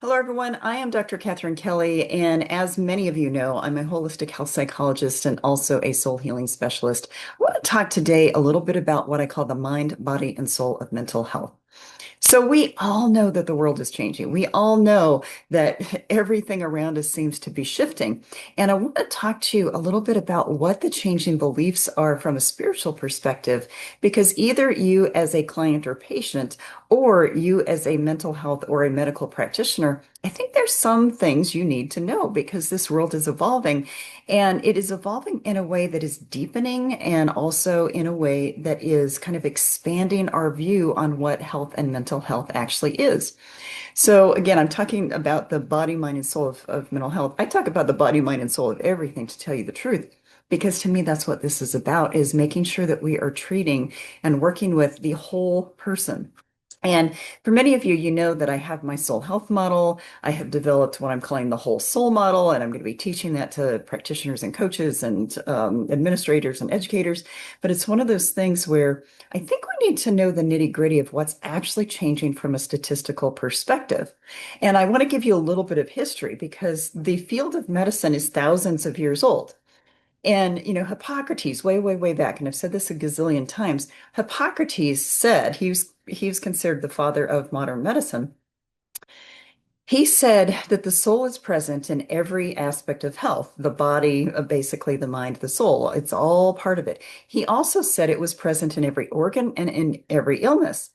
Hello, everyone. I am Dr. Catherine Kelly, and as many of you know, I'm a holistic health psychologist and also a soul healing specialist. I want to talk today a little bit about what I call the mind, body, and soul of mental health. So we all know that the world is changing. We all know that everything around us seems to be shifting. And I want to talk to you a little bit about what the changing beliefs are from a spiritual perspective, because either you as a client or patient, or you as a mental health or a medical practitioner, I think there's some things you need to know because this world is evolving and it is evolving in a way that is deepening and also in a way that is kind of expanding our view on what health and mental health actually is. So again, I'm talking about the body, mind, and soul of mental health. I talk about the body, mind, and soul of everything to tell you the truth. Because to me, that's what this is about, is making sure that we are treating and working with the whole person. And for many of you, you know that I have my soul health model. I have developed what I'm calling the whole soul model, and I'm going to be teaching that to practitioners and coaches and administrators and educators. But it's one of those things where I think we need to know the nitty-gritty of what's actually changing from a statistical perspective. And I want to give you a little bit of history because the field of medicine is thousands of years old. And, Hippocrates, way, way, way back, and I've said this a gazillion times, Hippocrates said he was considered the father of modern medicine. He said that the soul is present in every aspect of health, the body, basically the mind, the soul. It's all part of it. He also said it was present in every organ and in every illness.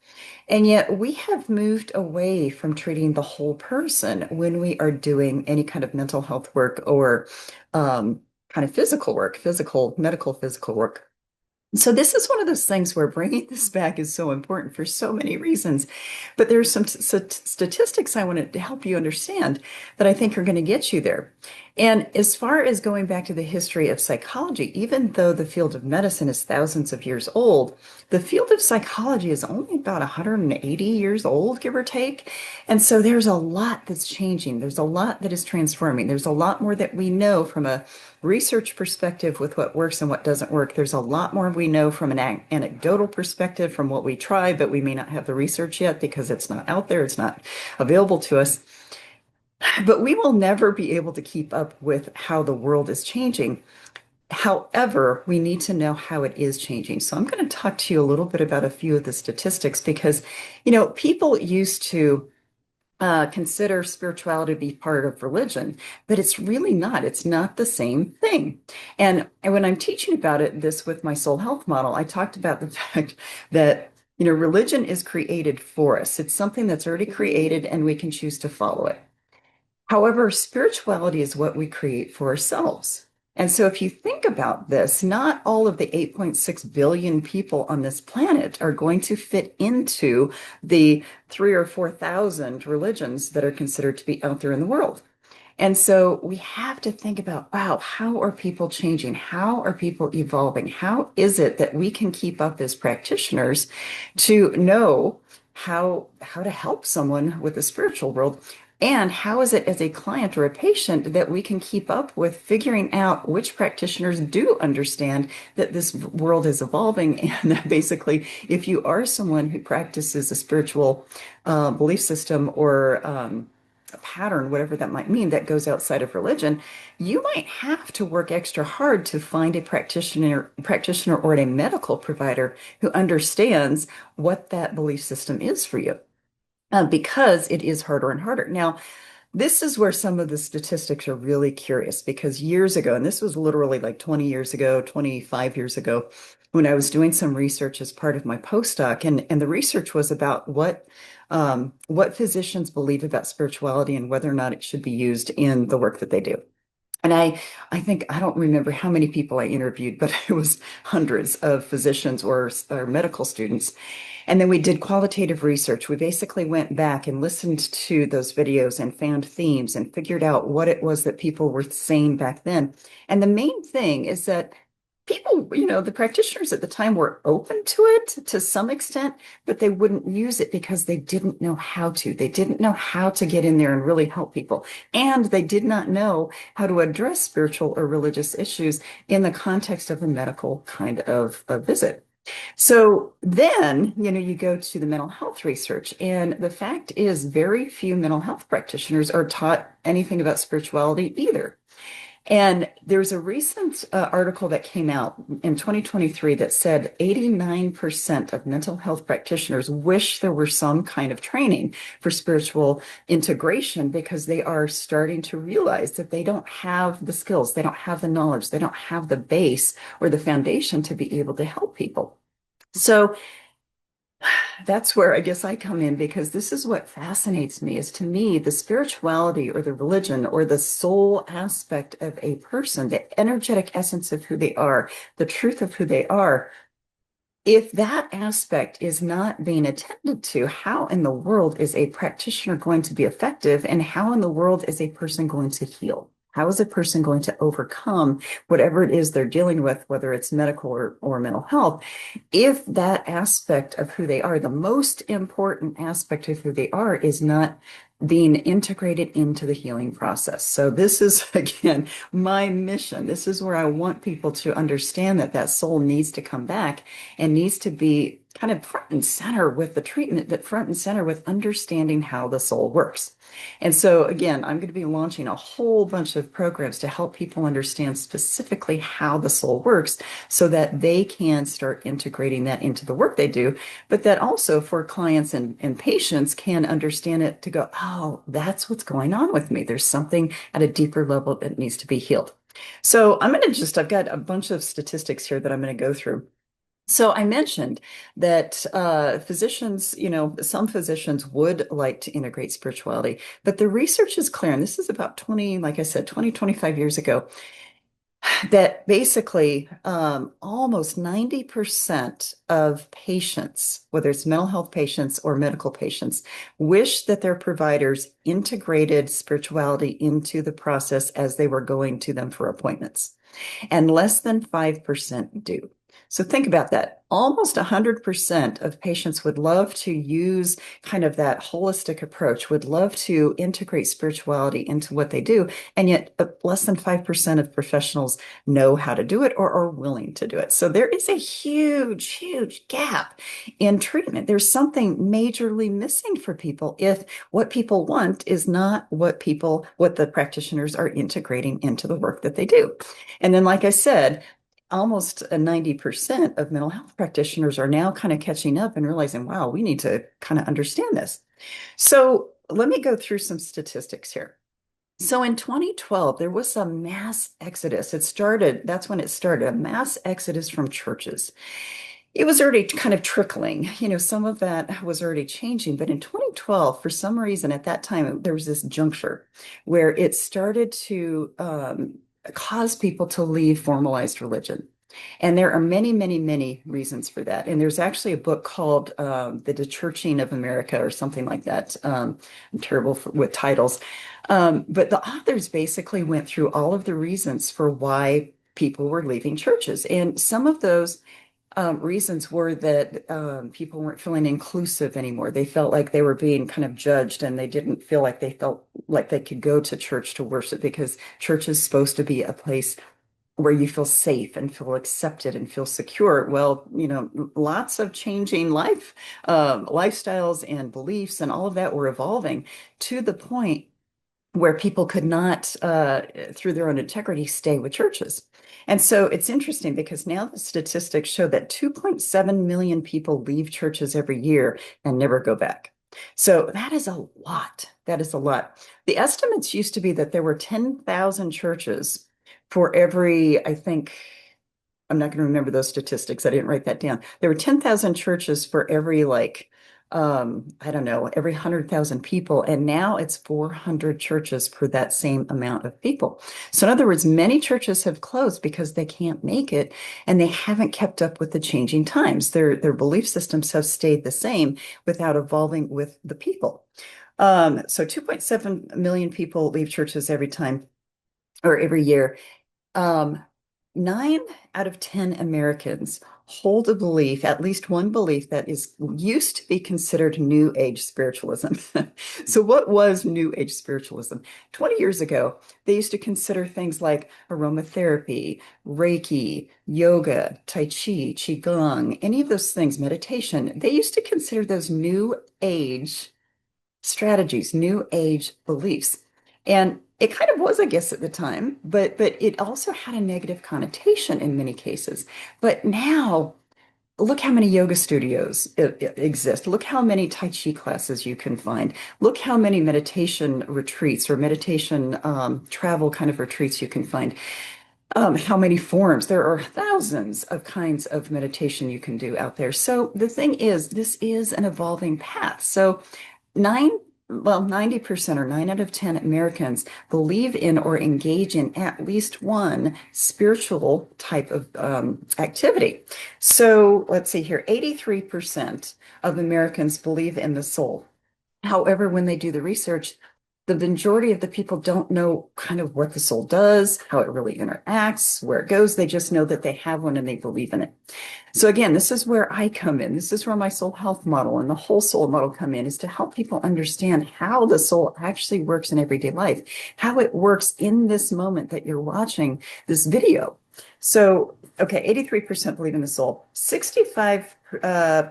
And yet we have moved away from treating the whole person when we are doing any kind of mental health work or kind of physical work, medical physical work. So this is one of those things where bringing this back is so important for so many reasons. But there's some statistics I wanted to help you understand that I think are going to get you there. And as far as going back to the history of psychology, even though the field of medicine is thousands of years old, the field of psychology is only about 180 years old, give or take. And so there's a lot that's changing. There's a lot that is transforming. There's a lot more that we know from a research perspective with what works and what doesn't work. There's a lot more we know from an anecdotal perspective from what we try, but we may not have the research yet because it's not out there, it's not available to us. But we will never be able to keep up with how the world is changing. However, we need to know how it is changing. So I'm going to talk to you a little bit about a few of the statistics because, people used to consider spirituality to be part of religion, but it's really not. It's not the same thing. And when I'm teaching about it, this with my soul health model, I talked about the fact that, religion is created for us. It's something that's already created and we can choose to follow it. However, spirituality is what we create for ourselves. And so if you think about this, not all of the 8.6 billion people on this planet are going to fit into the 3 or 4 thousand religions that are considered to be out there in the world. And so we have to think about, wow, how are people changing? How are people evolving? How is it that we can keep up as practitioners to know how to help someone with the spiritual world? And how is it as a client or a patient that we can keep up with figuring out which practitioners do understand that this world is evolving? And that basically, if you are someone who practices a spiritual belief system or a pattern, whatever that might mean, that goes outside of religion, you might have to work extra hard to find a practitioner or a medical provider who understands what that belief system is for you. Because it is harder and harder. Now, this is where some of the statistics are really curious because years ago, and this was literally like 20 years ago, 25 years ago, when I was doing some research as part of my postdoc, and the research was about what physicians believe about spirituality and whether or not it should be used in the work that they do. And I think I don't remember how many people I interviewed, but it was hundreds of physicians or medical students. And then we did qualitative research. We basically went back and listened to those videos and found themes and figured out what it was that people were saying back then. And the main thing is that people, the practitioners at the time were open to it to some extent, but they wouldn't use it because they didn't know how to. They didn't know how to get in there and really help people. And they did not know how to address spiritual or religious issues in the context of a medical kind of a visit. So then, you go to the mental health research, and the fact is, very few mental health practitioners are taught anything about spirituality either. And there's a recent article that came out in 2023 that said 89% of mental health practitioners wish there were some kind of training for spiritual integration because they are starting to realize that they don't have the skills, they don't have the knowledge, they don't have the base or the foundation to be able to help people. So that's where I guess I come in because this is what fascinates me is to me the spirituality or the religion or the soul aspect of a person, the energetic essence of who they are, the truth of who they are. If that aspect is not being attended to, how in the world is a practitioner going to be effective? And how in the world is a person going to heal? How is a person going to overcome whatever it is they're dealing with, whether it's medical or mental health? If that aspect of who they are, the most important aspect of who they are, is not being integrated into the healing process. So this is, again, my mission. This is where I want people to understand that that soul needs to come back and needs to be kind of front and center with the treatment, but front and center with understanding how the soul works. And so, again, I'm going to be launching a whole bunch of programs to help people understand specifically how the soul works so that they can start integrating that into the work they do, but that also for clients and patients can understand it to go, oh, that's what's going on with me. There's something at a deeper level that needs to be healed. So I've got a bunch of statistics here that I'm going to go through. So I mentioned that physicians, some physicians would like to integrate spirituality, but the research is clear, and this is about 20, like I said, 20, 25 years ago, that basically almost 90% of patients, whether it's mental health patients or medical patients, wish that their providers integrated spirituality into the process as they were going to them for appointments, and less than 5% do. So think about that. Almost 100% of patients would love to use kind of that holistic approach, would love to integrate spirituality into what they do. And yet, less than 5% of professionals know how to do it or are willing to do it. So there is a huge, huge gap in treatment. There's something majorly missing for people if what people want is not what the practitioners are integrating into the work that they do. And then, like I said, almost 90% of mental health practitioners are now kind of catching up and realizing, wow, we need to kind of understand this. So let me go through some statistics here. So in 2012, there was a mass exodus. That's when it started, a mass exodus from churches. It was already kind of trickling, some of that was already changing. But in 2012, for some reason at that time, there was this juncture where it started to cause people to leave formalized religion. And there are many, many, many reasons for that. And there's actually a book called The Dechurching of America or something like that. I'm terrible with titles. But the authors basically went through all of the reasons for why people were leaving churches. And some of those reasons were that people weren't feeling inclusive anymore. They felt like they were being kind of judged, and they didn't feel like they felt like they could go to church to worship because church is supposed to be a place where you feel safe and feel accepted and feel secure. Well, lots of changing lifestyles and beliefs and all of that were evolving to the point where people could not, through their own integrity, stay with churches. And so it's interesting because now the statistics show that 2.7 million people leave churches every year and never go back. So that is a lot. That is a lot. The estimates used to be that there were 10,000 churches for every, I think, I'm not going to remember those statistics. I didn't write that down. There were 10,000 churches for every I don't know, every 100,000 people. And now it's 400 churches per that same amount of people. So in other words, many churches have closed because they can't make it and they haven't kept up with the changing times. Their belief systems have stayed the same without evolving with the people. So 2.7 million people leave churches every time or every year. Um, 9 out of 10 Americans hold a belief, at least one belief that is used to be considered New Age spiritualism. So, what was New Age spiritualism? 20 years ago, they used to consider things like aromatherapy, Reiki, yoga, Tai Chi, qigong, any of those things, meditation. They used to consider those New Age strategies, New Age beliefs. And it kind of was, I guess, at the time, but it also had a negative connotation in many cases. But now, look how many yoga studios exist. Look how many Tai Chi classes you can find. Look how many meditation retreats or meditation travel kind of retreats you can find. How many forms? There are thousands of kinds of meditation you can do out there. So the thing is, this is an evolving path. So Nine, 90% or 9 out of 10 Americans believe in or engage in at least one spiritual type of activity. So let's see here, 83% of Americans believe in the soul. However, when they do the research, the majority of the people don't know kind of what the soul does, how it really interacts, where it goes. They just know that they have one and they believe in it. So again, this is where I come in. This is where my soul health model and the whole soul model come in, is to help people understand how the soul actually works in everyday life, how it works in this moment that you're watching this video. So, okay, 83% believe in the soul. 65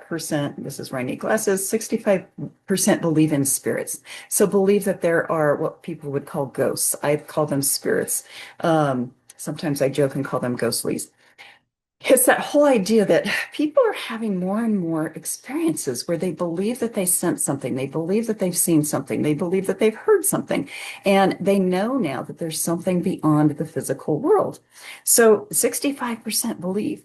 percent, this is where I need glasses, 65% believe in spirits. So believe that there are what people would call ghosts. I call them spirits. Sometimes I joke and call them ghostlies. It's that whole idea that people are having more and more experiences where they believe that they sense something, they believe that they've seen something, they believe that they've heard something, and they know now that there's something beyond the physical world. So 65% believe.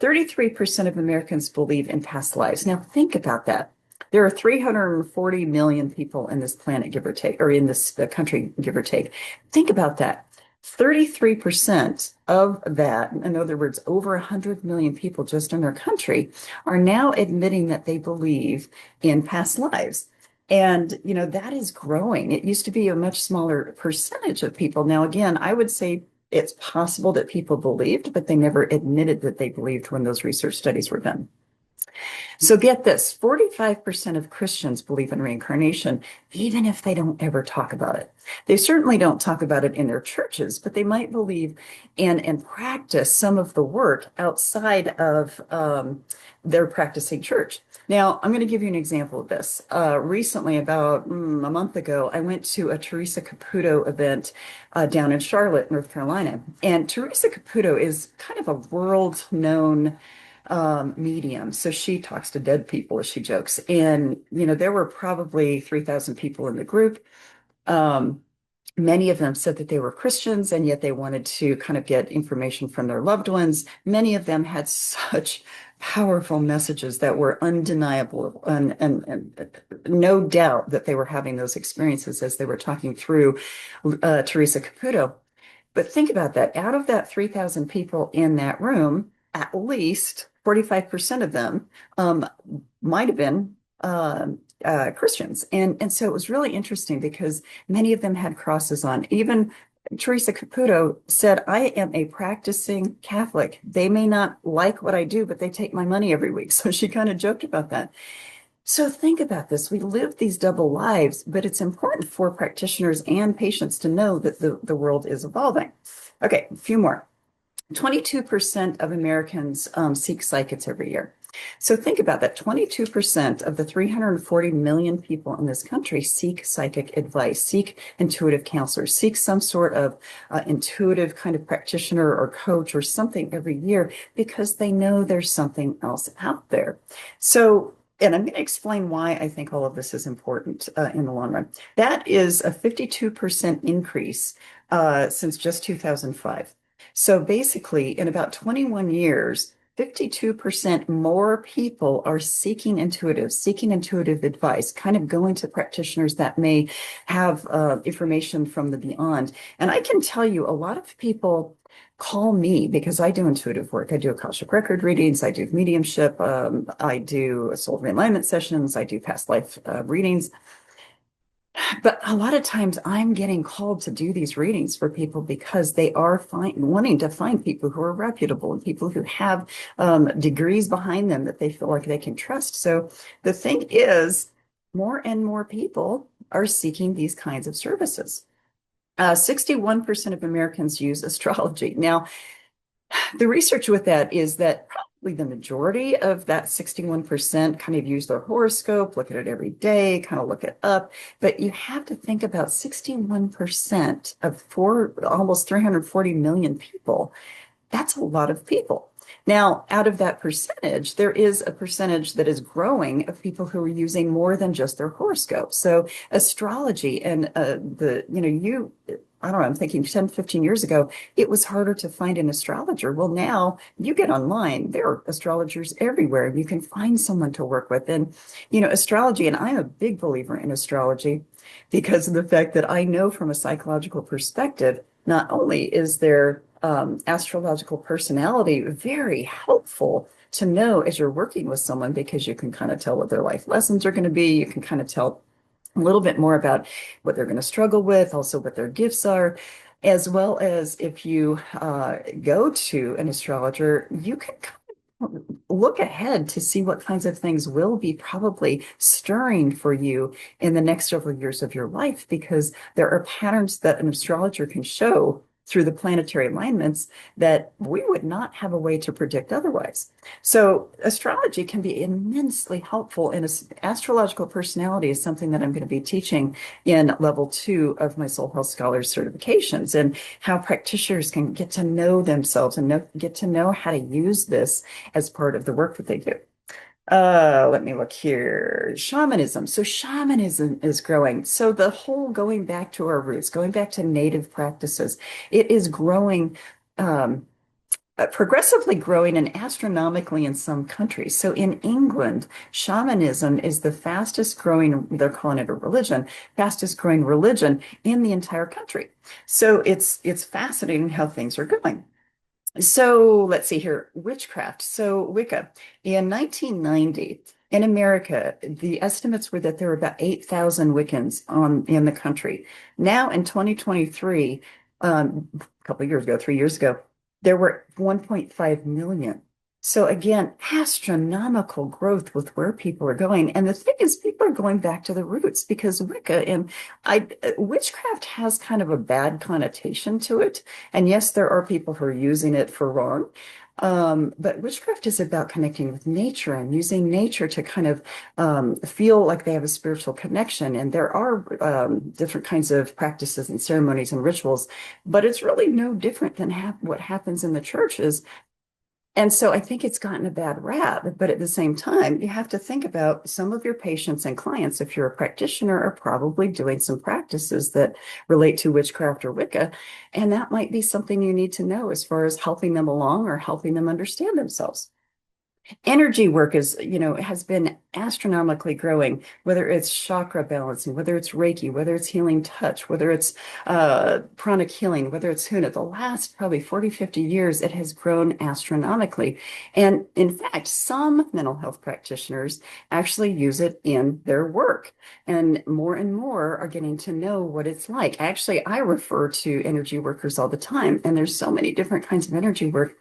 33% of Americans believe in past lives. Now, think about that. There are 340 million people in this planet, give or take, or in this country, give or take. Think about that. 33% of that, in other words, over 100 million people just in our country, are now admitting that they believe in past lives. And, that is growing. It used to be a much smaller percentage of people. Now, again, I would say it's possible that people believed, but they never admitted that they believed when those research studies were done. So get this, 45% of Christians believe in reincarnation, even if they don't ever talk about it. They certainly don't talk about it in their churches, but they might believe in and practice some of the work outside of their practicing church. Now, I'm going to give you an example of this. Recently, about a month ago, I went to a Teresa Caputo event down in Charlotte, North Carolina. And Teresa Caputo is kind of a world-known medium. So she talks to dead people, as she jokes. And, there were probably 3,000 people in the group. Um, Many of them said that they were Christians and yet they wanted to kind of get information from their loved ones. Many of them had such powerful messages that were undeniable, and no doubt that they were having those experiences as they were talking through Teresa Caputo. But think about that. Out of that 3,000 people in that room, at least 45% of them might have been Christians. And so it was really interesting because many of them had crosses on. Even Teresa Caputo said, I am a practicing Catholic. They may not like what I do, but they take my money every week. So she kind of joked about that. So think about this. We live these double lives, but it's important for practitioners and patients to know that the world is evolving. Okay, a few more. 22% of Americans seek psychics every year. So think about that. 22% of the 340 million people in this country seek psychic advice, seek intuitive counselors, seek some sort of intuitive kind of practitioner or coach or something every year because they know there's something else out there. So, and I'm going to explain why I think all of this is important in the long run. That is a 52% increase since just 2005. So basically, in about 21 years, 52% more people are seeking intuitive advice, kind of going to practitioners that may have information from the beyond. And I can tell you, a lot of people call me because I do intuitive work. I do Akashic record readings, I do mediumship, I do soul realignment sessions, I do past life readings. But a lot of times I'm getting called to do these readings for people because they are wanting to find people who are reputable and people who have degrees behind them that they feel like they can trust. So the thing is, more and more people are seeking these kinds of services. 61% of Americans use astrology. Now, the research with that is that probably the majority of that 61% kind of use their horoscope, look at it every day, kind of look it up. But you have to think about 61% of almost 340 million people. That's a lot of people. Now, out of that percentage, there is a percentage that is growing of people who are using more than just their horoscope. So astrology and I don't know, I'm thinking 10, 15 years ago, it was harder to find an astrologer. Well, now you get online, there are astrologers everywhere. You can find someone to work with. And, astrology, and I'm a big believer in astrology because of the fact that I know from a psychological perspective, not only is there astrological personality very helpful to know as you're working with someone because you can kind of tell what their life lessons are going to be. You can kind of tell a little bit more about what they're going to struggle with, also what their gifts are, as well as if you go to an astrologer, you can kind of look ahead to see what kinds of things will be probably stirring for you in the next several years of your life, because there are patterns that an astrologer can show through the planetary alignments that we would not have a way to predict otherwise. So astrology can be immensely helpful, and astrological personality is something that I'm going to be teaching in level 2 of my Soul Health Scholars certifications, and how practitioners can get to know themselves and get to know how to use this as part of the work that they do. Let me look here. Shamanism. So shamanism is growing. So the whole going back to our roots, going back to native practices, it is growing, progressively growing and astronomically in some countries. So in England, shamanism is the fastest growing, they're calling it a religion, fastest growing religion in the entire country. So it's fascinating how things are going. So let's see here, witchcraft. So Wicca. In 1990, in America, the estimates were that there were about 8,000 Wiccans in the country. Now in 2023, a couple of years ago, 3 years ago, there were 1.5 million. So again, astronomical growth with where people are going. And the thing is, people are going back to the roots because Wicca and witchcraft has kind of a bad connotation to it. And yes, there are people who are using it for wrong. But witchcraft is about connecting with nature and using nature to kind of feel like they have a spiritual connection. And there are different kinds of practices and ceremonies and rituals, but it's really no different than what happens in the churches. And so I think it's gotten a bad rap, but at the same time, you have to think about some of your patients and clients, if you're a practitioner, are probably doing some practices that relate to witchcraft or Wicca. And that might be something you need to know as far as helping them along or helping them understand themselves. Energy work has been astronomically growing, whether it's chakra balancing, whether it's Reiki, whether it's healing touch, whether it's pranic healing, whether it's Huna. The last probably 40, 50 years, it has grown astronomically. And in fact, some mental health practitioners actually use it in their work. And more are getting to know what it's like. Actually, I refer to energy workers all the time, and there's so many different kinds of energy work.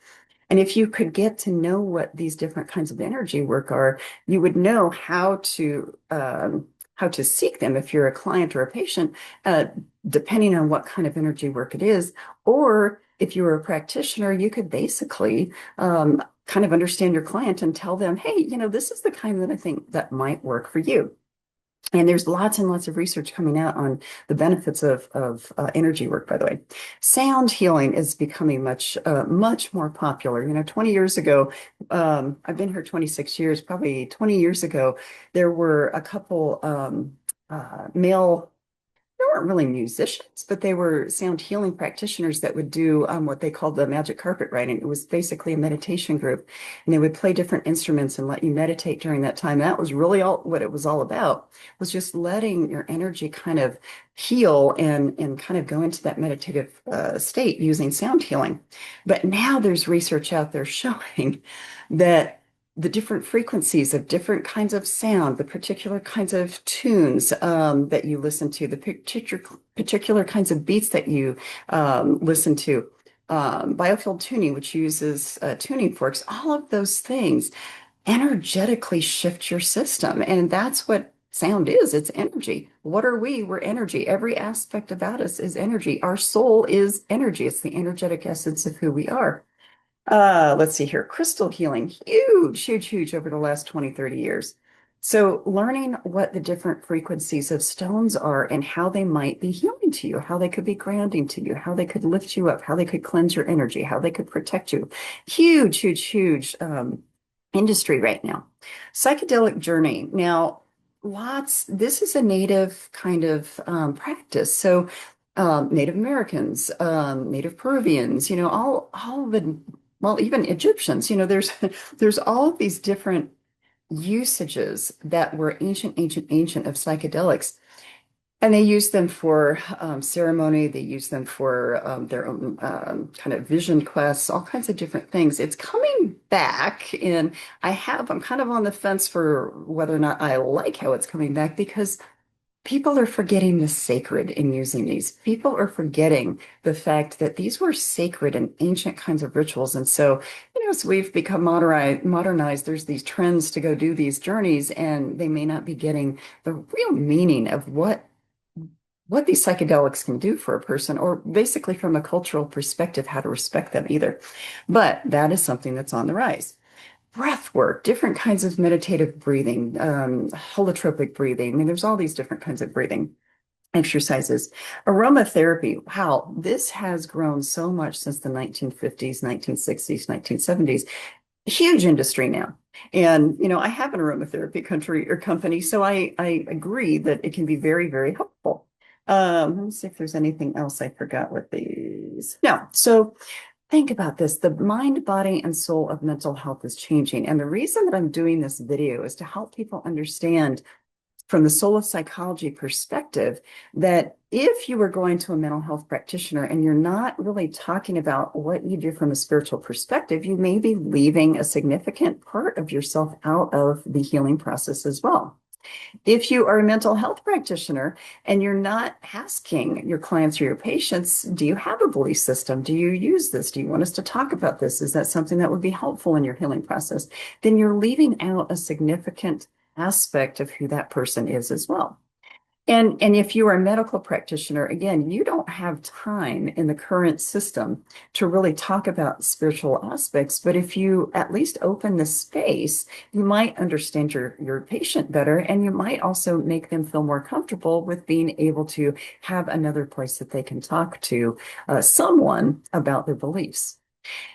And if you could get to know what these different kinds of energy work are, you would know how to seek them if you're a client or a patient, depending on what kind of energy work it is. Or if you were a practitioner, you could basically kind of understand your client and tell them, hey, this is the kind that I think that might work for you. And there's lots and lots of research coming out on the benefits of energy work, by the way. Sound healing is becoming much more popular. 20 years ago, I've been here 26 years, probably 20 years ago, there were a couple male, they weren't really musicians, but they were sound healing practitioners that would do what they called the magic carpet riding. It was basically a meditation group, and they would play different instruments and let you meditate during that time. That was really all what it was all about, was just letting your energy kind of heal and kind of go into that meditative state using sound healing. But now there's research out there showing that the different frequencies of different kinds of sound, the particular kinds of tunes that you listen to, the particular kinds of beats that you listen to. Biofield tuning, which uses tuning forks, all of those things energetically shift your system. And that's what sound is. It's energy. What are we? We're energy. Every aspect about us is energy. Our soul is energy. It's the energetic essence of who we are. Let's see here. Crystal healing, huge, huge, huge over the last 20, 30 years. So learning what the different frequencies of stones are and how they might be healing to you, how they could be grounding to you, how they could lift you up, how they could cleanse your energy, how they could protect you. Huge, huge, huge industry right now. Psychedelic journey. Now, this is a native kind of practice. So Native Americans, Native Peruvians, all the well, even Egyptians, there's all of these different usages that were ancient, ancient, ancient of psychedelics. And they use them for ceremony. They use them for their own kind of vision quests, all kinds of different things. It's coming back, and I'm kind of on the fence for whether or not I like how it's coming back because people are forgetting the sacred in using these. People are forgetting the fact that these were sacred and ancient kinds of rituals. And so, as we've become modernized, there's these trends to go do these journeys, and they may not be getting the real meaning of what these psychedelics can do for a person, or basically from a cultural perspective, how to respect them either. But that is something that's on the rise. Breath work, different kinds of meditative breathing, holotropic breathing. I mean, there's all these different kinds of breathing exercises. Aromatherapy, wow, this has grown so much since the 1950s, 1960s, 1970s. Huge industry now. And, I have an aromatherapy country or company, so I agree that it can be very, very helpful. Let me see if there's anything else I forgot with these. No. So think about this. The mind, body, and soul of mental health is changing. And the reason that I'm doing this video is to help people understand from the soul of psychology perspective that if you are going to a mental health practitioner and you're not really talking about what you do from a spiritual perspective, you may be leaving a significant part of yourself out of the healing process as well. If you are a mental health practitioner and you're not asking your clients or your patients, do you have a belief system? Do you use this? Do you want us to talk about this? Is that something that would be helpful in your healing process? Then you're leaving out a significant aspect of who that person is as well. And if you are a medical practitioner, again, you don't have time in the current system to really talk about spiritual aspects. But if you at least open the space, you might understand your patient better, and you might also make them feel more comfortable with being able to have another place that they can talk to someone about their beliefs.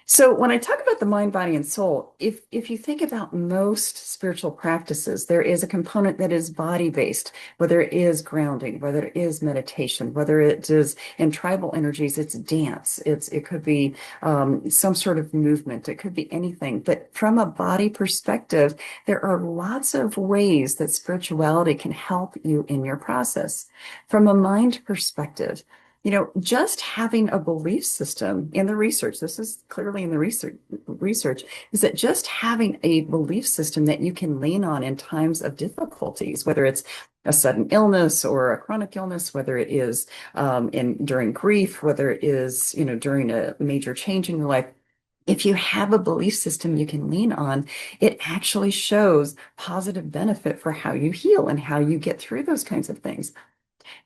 So when I talk about the mind, body, and soul, if you think about most spiritual practices, there is a component that is body-based, whether it is grounding, whether it is meditation, whether it is in tribal energies, it's dance, it could be some sort of movement, it could be anything. But from a body perspective, there are lots of ways that spirituality can help you in your process. From a mind perspective, just having a belief system in the research, this is clearly in the research, is that just having a belief system that you can lean on in times of difficulties, whether it's a sudden illness or a chronic illness, whether it is during grief, whether it is, during a major change in your life, if you have a belief system you can lean on, it actually shows positive benefit for how you heal and how you get through those kinds of things.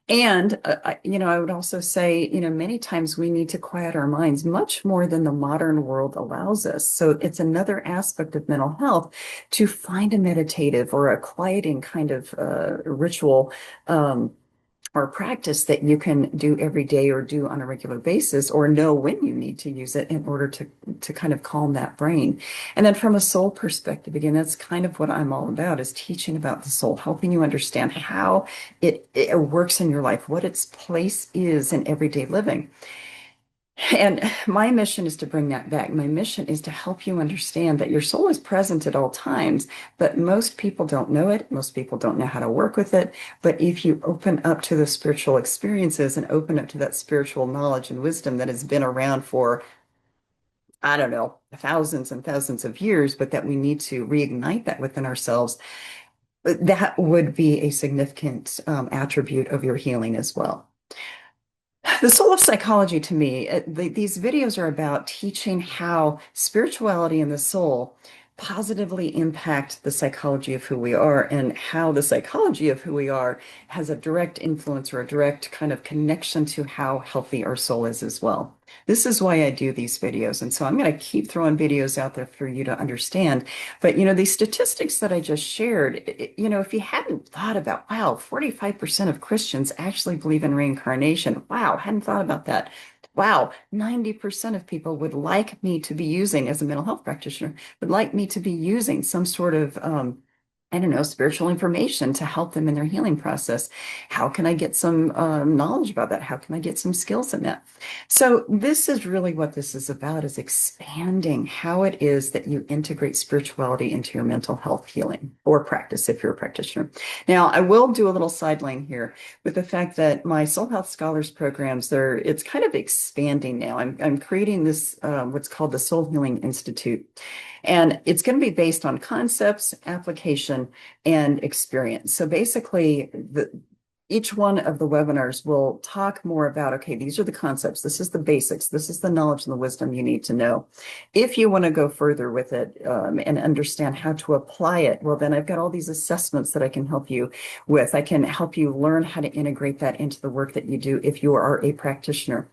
And, I would also say, many times we need to quiet our minds much more than the modern world allows us. So it's another aspect of mental health to find a meditative or a quieting kind of ritual or practice that you can do every day or do on a regular basis, or know when you need to use it in order to kind of calm that brain. And then from a soul perspective, again, that's kind of what I'm all about, is teaching about the soul, helping you understand how it works in your life, what its place is in everyday living. And my mission is to bring that back. My mission is to help you understand that your soul is present at all times, but most people don't know it. Most people don't know how to work with it. But if you open up to the spiritual experiences and open up to that spiritual knowledge and wisdom that has been around for I don't know, thousands and thousands of years, but that we need to reignite that within ourselves, that would be a significant attribute of your healing as well. The soul of psychology to me, these videos are about teaching how spirituality and the soul positively impact the psychology of who we are and how the psychology of who we are has a direct influence or a direct kind of connection to how healthy our soul is as well. This is why I do these videos. And so I'm going to keep throwing videos out there for you to understand. But, these statistics that I just shared, if you hadn't thought about, wow, 45% of Christians actually believe in reincarnation. Wow, hadn't thought about that. Wow, 90% of people would like me to be using, as a mental health practitioner, would like me to be using some sort of, I don't know, spiritual information to help them in their healing process. How can I get some knowledge about that? How can I get some skills in that? So this is really what this is about, is expanding how it is that you integrate spirituality into your mental health healing or practice if you're a practitioner. Now, I will do a little sideline here with the fact that my Soul Health Scholars programs, it's kind of expanding now. I'm creating this, what's called the Soul Healing Institute. And it's going to be based on concepts, application, and experience. So basically, each one of the webinars will talk more about, okay, these are the concepts. This is the basics. This is the knowledge and the wisdom you need to know. If you want to go further with it and understand how to apply it, well, then I've got all these assessments that I can help you with. I can help you learn how to integrate that into the work that you do if you are a practitioner.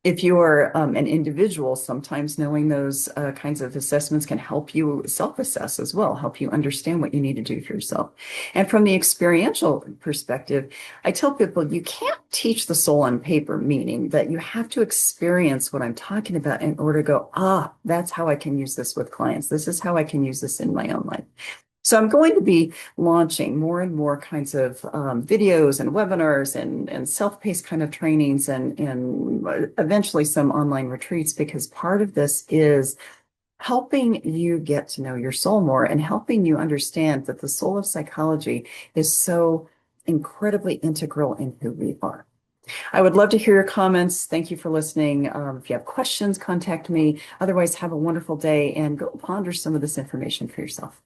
If you're an individual, sometimes knowing those kinds of assessments can help you self-assess as well, help you understand what you need to do for yourself. And from the experiential perspective, I tell people you can't teach the soul on paper, meaning that you have to experience what I'm talking about in order to go, that's how I can use this with clients. This is how I can use this in my own life. So I'm going to be launching more and more kinds of videos and webinars and self-paced kind of trainings and eventually some online retreats, because part of this is helping you get to know your soul more and helping you understand that the soul of psychology is so incredibly integral in who we are. I would love to hear your comments. Thank you for listening. If you have questions, contact me. Otherwise, have a wonderful day and go ponder some of this information for yourself.